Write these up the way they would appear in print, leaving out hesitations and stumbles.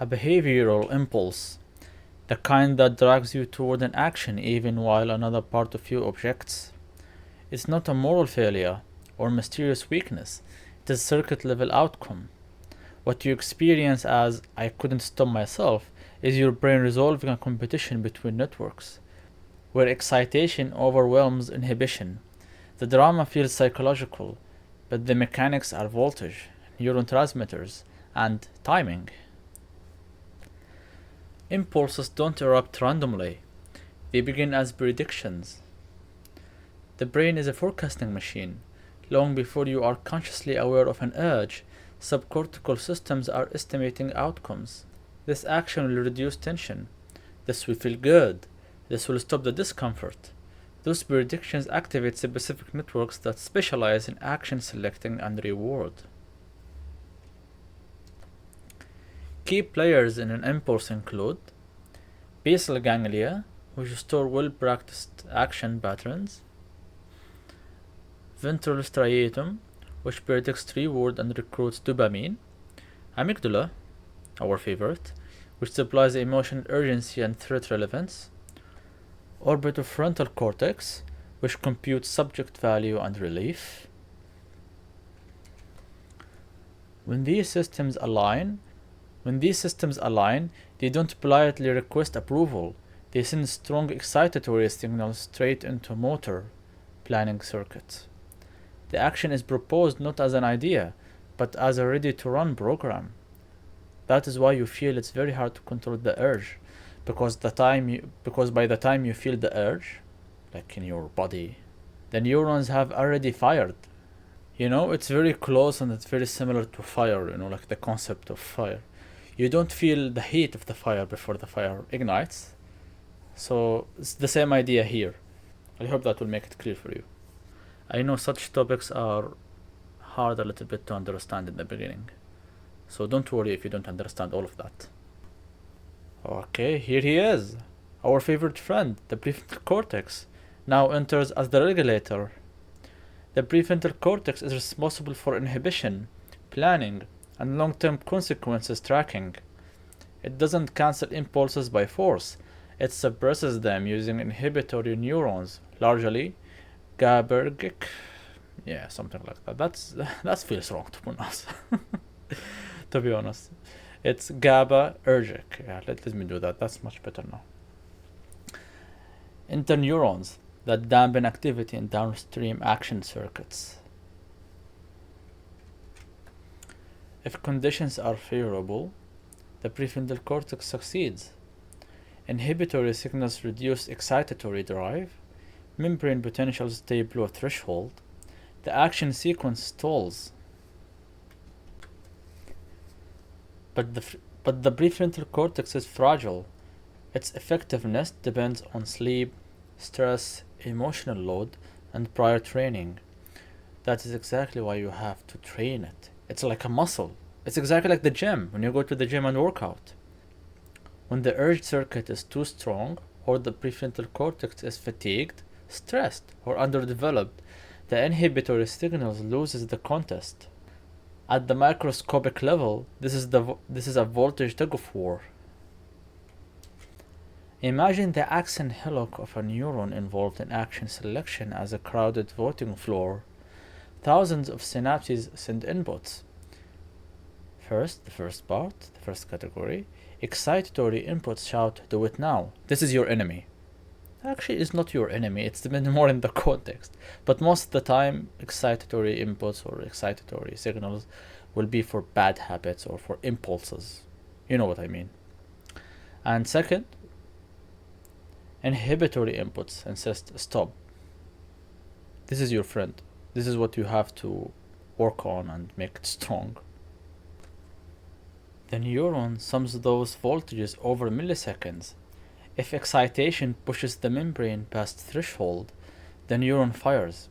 a behavioral impulse, the kind that drags you toward an action even while another part of you objects. It's not a moral failure or mysterious weakness, it is a circuit level outcome. What you experience as "I couldn't stop myself" is your brain resolving a competition between networks, where excitation overwhelms inhibition. The drama feels psychological, but the mechanics are voltage, neurotransmitters, and timing. Impulses don't erupt randomly, they begin as predictions. The brain is a forecasting machine. Long before you are consciously aware of an urge, subcortical systems are estimating outcomes. This action will reduce tension. This will feel good. This will stop the discomfort. Those predictions activate specific networks that specialize in action selecting and reward. Key players in an impulse include basal ganglia, which store well-practiced action patterns; ventral striatum, which predicts reward and recruits dopamine; amygdala, our favorite, which supplies emotional urgency and threat relevance; orbitofrontal cortex, which computes subject value and relief. When these systems align, they don't politely request approval. They send strong excitatory signals straight into motor planning circuits. The action is proposed not as an idea, but as a ready-to-run program. That is why you feel it's very hard to control the urge, because by the time you feel the urge, like in your body, the neurons have already fired. It's very close and it's very similar to fire, like the concept of fire. You don't feel the heat of the fire before the fire ignites. So it's the same idea here. I hope that will make it clear for you. I know such topics are hard a little bit to understand in the beginning. So don't worry if you don't understand all of that. Okay, here he is. Our favorite friend, the prefrontal cortex, now enters as the regulator. The prefrontal cortex is responsible for inhibition, planning, and long-term consequences tracking. It doesn't cancel impulses by force. It suppresses them using inhibitory neurons, largely GABAergic. Yeah, something like that. That feels wrong to pronounce. To be honest, it's GABAergic. Yeah, let me do that. That's much better now. Interneurons that dampen activity in downstream action circuits. If conditions are favorable, the prefrontal cortex succeeds. Inhibitory signals reduce excitatory drive, membrane potentials stay below threshold, the action sequence stalls. But the prefrontal cortex is fragile. Its effectiveness depends on sleep, stress, emotional load, and prior training. That is exactly why you have to train it. It's like a muscle. It's exactly like the gym, when you go to the gym and work out. When the urge circuit is too strong, or the prefrontal cortex is fatigued, stressed, or underdeveloped, the inhibitory signals loses the contest. At the microscopic level, this is a voltage tug-of-war. Imagine the axon hillock of a neuron involved in action selection as a crowded voting floor. Thousands of synapses send inputs. First, the first category, excitatory inputs shout, "Do it now. This is your enemy." Actually, it's not your enemy, it's more in the context. But most of the time, excitatory inputs or excitatory signals will be for bad habits or for impulses. You know what I mean. And second, inhibitory inputs insist, "Stop. This is your friend. This is what you have to work on and make it strong." The neuron sums those voltages over milliseconds. If excitation pushes the membrane past threshold, the neuron fires,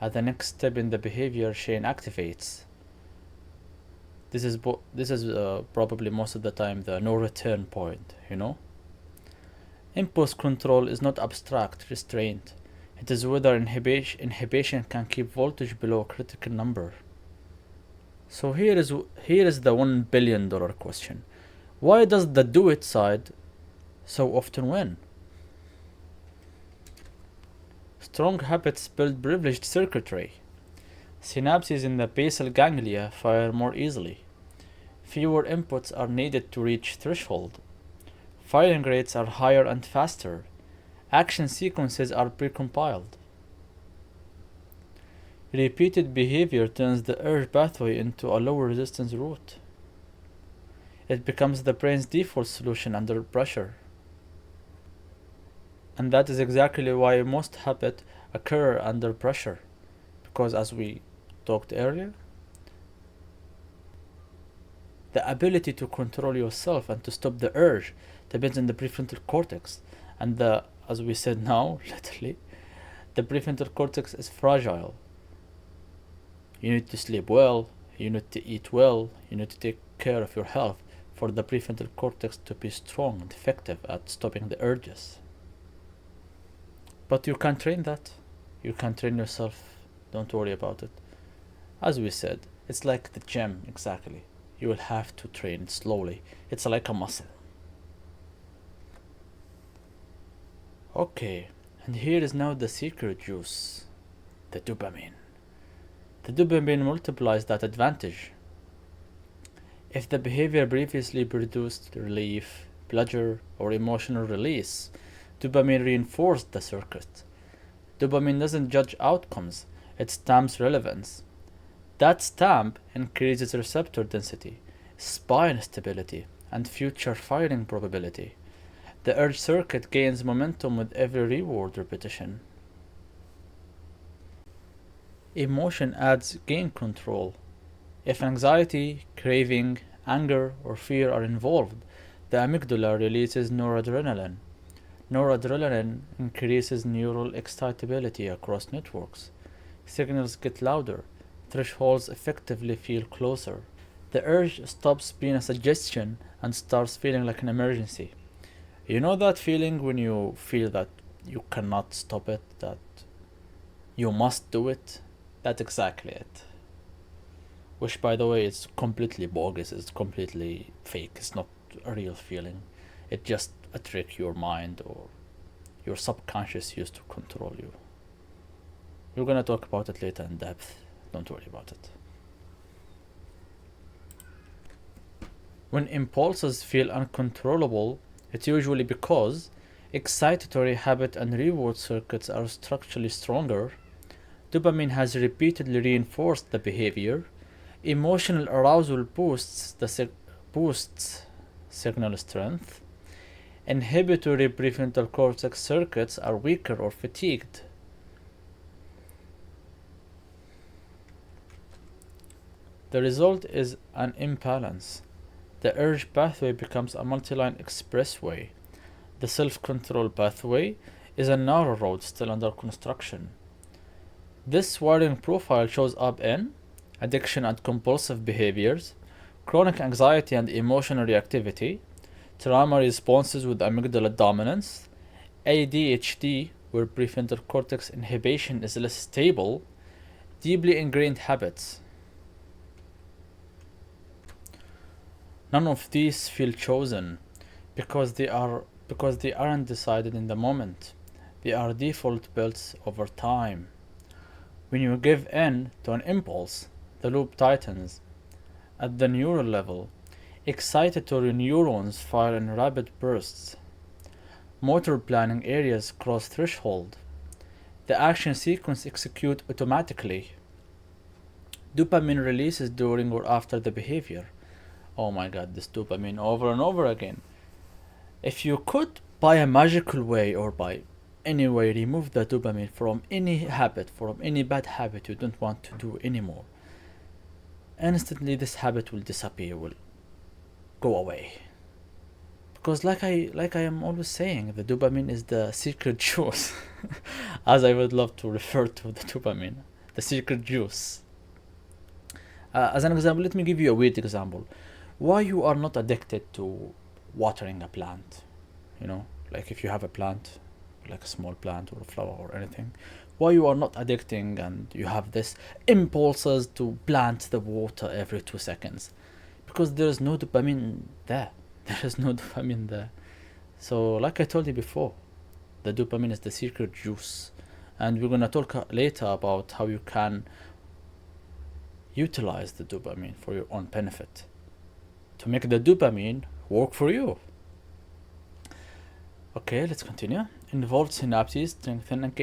and the next step in the behavior chain activates. This is probably most of the time the no return point, Impulse control is not abstract restraint. It is whether inhibition can keep voltage below a critical number. So here is the $1 billion question. Why does the do it side so often win? Strong habits build privileged circuitry. Synapses in the basal ganglia fire more easily. Fewer inputs are needed to reach threshold. Firing rates are higher and faster. Action sequences are precompiled. Repeated behavior turns the urge pathway into a lower resistance route. It becomes the brain's default solution under pressure. And that is exactly why most habits occur under pressure. Because as we talked earlier, the ability to control yourself and to stop the urge depends on the prefrontal cortex. And as we said now, literally, the prefrontal cortex is fragile. You need to sleep well, you need to eat well, you need to take care of your health for the prefrontal cortex to be strong and effective at stopping the urges. But you can train that. You can train yourself. Don't worry about it. As we said, it's like the gym, exactly. You will have to train it slowly. It's like a muscle. Okay, and here is now the secret juice, the dopamine. The dopamine multiplies that advantage. If the behavior previously produced relief, pleasure, or emotional release, dopamine reinforced the circuit. Dopamine doesn't judge outcomes, it stamps relevance. That stamp increases receptor density, spine stability, and future firing probability. The urge circuit gains momentum with every reward repetition. Emotion adds gain control. If anxiety, craving, anger, or fear are involved, the amygdala releases noradrenaline. Noradrenaline increases neural excitability across networks. Signals get louder. Thresholds effectively feel closer. The urge stops being a suggestion and starts feeling like an emergency. You know that feeling when you feel that you cannot stop it, that you must do it? That's exactly it. Which, by the way, is completely bogus, it's completely fake, it's not a real feeling. It's just a trick your mind or your subconscious used to control you. We're gonna talk about it later in depth, don't worry about it. When impulses feel uncontrollable, it's usually because excitatory habit and reward circuits are structurally stronger, dopamine has repeatedly reinforced the behavior, emotional arousal boosts signal strength, inhibitory prefrontal cortex circuits are weaker or fatigued. The result is an imbalance. The urge pathway becomes a multi-line expressway. The self-control pathway is a narrow road still under construction. This wiring profile shows up in addiction and compulsive behaviors, chronic anxiety and emotional reactivity, trauma responses with amygdala dominance, ADHD where prefrontal cortex inhibition is less stable, deeply ingrained habits. None of these feel chosen because they aren't decided in the moment. They are default built over time. When you give in to an impulse, the loop tightens. At the neural level, excitatory neurons fire in rapid bursts. Motor planning areas cross threshold. The action sequence executes automatically. Dopamine releases during or after the behavior. Oh my god, this dopamine over and over again. If you could, by a magical way or by any way, remove the dopamine from any habit, from any bad habit you don't want to do anymore, instantly this habit will disappear, will go away. Because like I am always saying, the dopamine is the secret juice. As I would love to refer to the dopamine, the secret juice. As an example, let me give you a weird example. Why you are not addicted to watering a plant? Like if you have a plant, like a small plant or a flower or anything, why you are not addicting and you have this impulses to plant the water every 2 seconds? Because there is no dopamine there. There is no dopamine there. So, like I told you before, the dopamine is the secret juice. And we're gonna talk later about how you can utilize the dopamine for your own benefit to make the dopamine work for you. Okay, let's continue. Involved synapses strengthen again.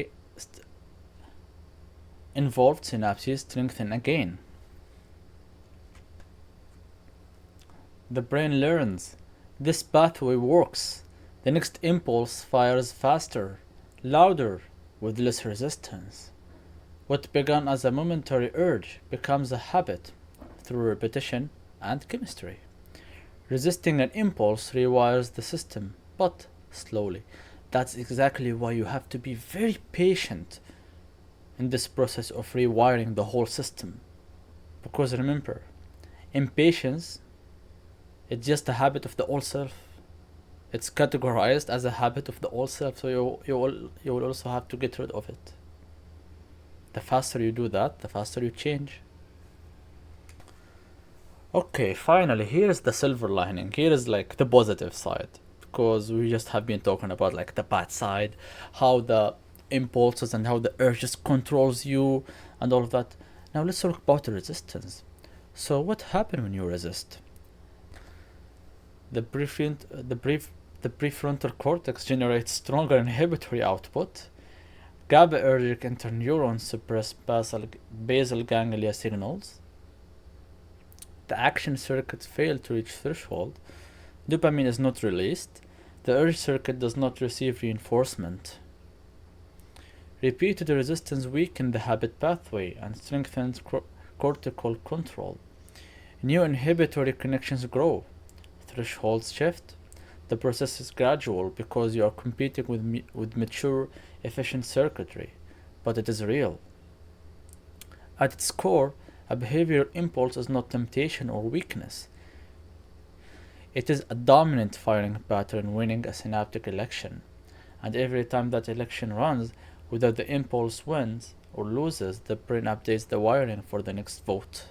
The brain learns this pathway works. The next impulse fires faster, louder, with less resistance. What began as a momentary urge becomes a habit through repetition and chemistry. Resisting an impulse rewires the system, but slowly. That's exactly why you have to be very patient in this process of rewiring the whole system. Because remember, impatience is just a habit of the old self. It's categorized as a habit of the old self, so you will also have to get rid of it. The faster you do that, the faster you change. Okay, finally, here's the silver lining. Here is like the positive side. Because we just have been talking about like the bad side, how the impulses and how the urge just controls you and all of that. Now let's talk about the resistance. So what happens when you resist? The prefrontal cortex generates stronger inhibitory output. GABAergic interneurons suppress basal ganglia signals. The action circuits fail to reach threshold. Dopamine is not released. The urge circuit does not receive reinforcement. Repeated resistance weakens the habit pathway and strengthens cortical control. New inhibitory connections grow. Thresholds shift. The process is gradual because you are competing with mature, efficient circuitry, but it is real. At its core, a behavioral impulse is not temptation or weakness. It is a dominant firing pattern winning a synaptic election, and every time that election runs, whether the impulse wins or loses, the brain updates the wiring for the next vote.